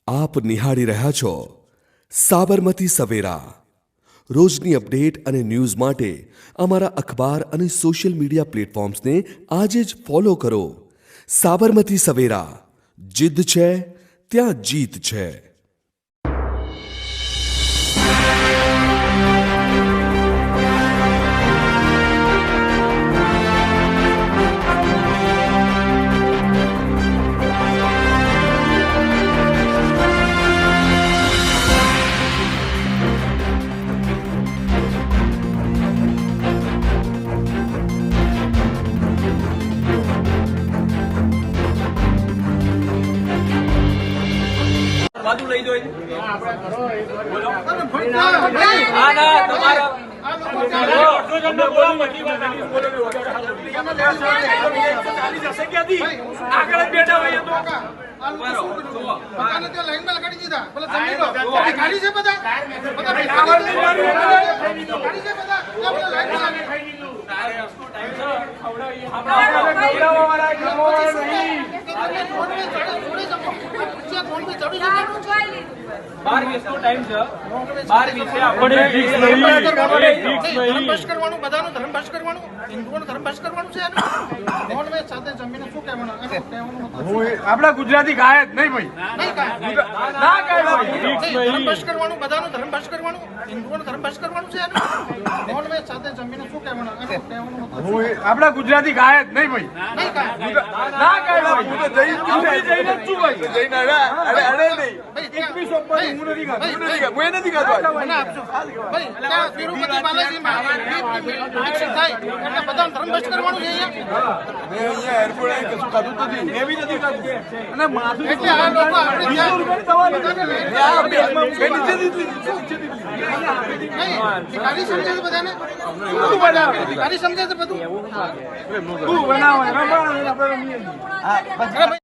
આપ નિહાળી રહ્યા છો સાબરમતી સવેરા. રોજની અપડેટ અને ન્યૂઝ માટે અમારા અખબાર અને સોશિયલ મીડિયા પ્લેટફોર્મ્સને આજે જ ફોલો કરો. સાબરમતી સવેરા, જીદ્દ છે ત્યાં જીત છે. બાજુ લઈ દો બોલો ના ના તમારો આગળ બેઠા હોય તો લાઈનમાં લગાડી દીધા બોલો જમી લો ગાડી છે બધા ગાડી છે બધા લાઈનમાં કરવાનું બધાનું ધર્મભાષ કરવાનું હિન્દુઓનું ધર્મભાષ કરવાનું છે નોનવેજ સાથે જમીને શું કહેવાનું આપડા ગુજરાતી ગાય જ નહીં ભાઈ ધર્મભાષ કરવાનું બધાનું ધર્મભાષ કરવાનું હિન્દુઓનું ધર્મભાષ કરવાનું છે નોનવેજ સાથે જમીને શું કહેવાનું આપડા ગુજરાતી ગાય જ નહીં ભાઈ ના ગાય હું તો જઈને શું ભાઈ જઈને અરે નહીં 21 ઉપર હું નથી ખાતો હું નથી ખાતો ભાઈ ત્યાં તિરુપતિ બાલાજીમાં વિકસિત થાય એટલે બધાનું ધર્મભાષ કરવાનું છે અહીંયા એરપોર્ટ કશું ખાધું નથી એવી નથી ખાધું અને માથું એટલે આ લોકો આપણે ગાડી સમજે છે બધાને ગાડી સમજે છે બધું તું બનાવે આપણે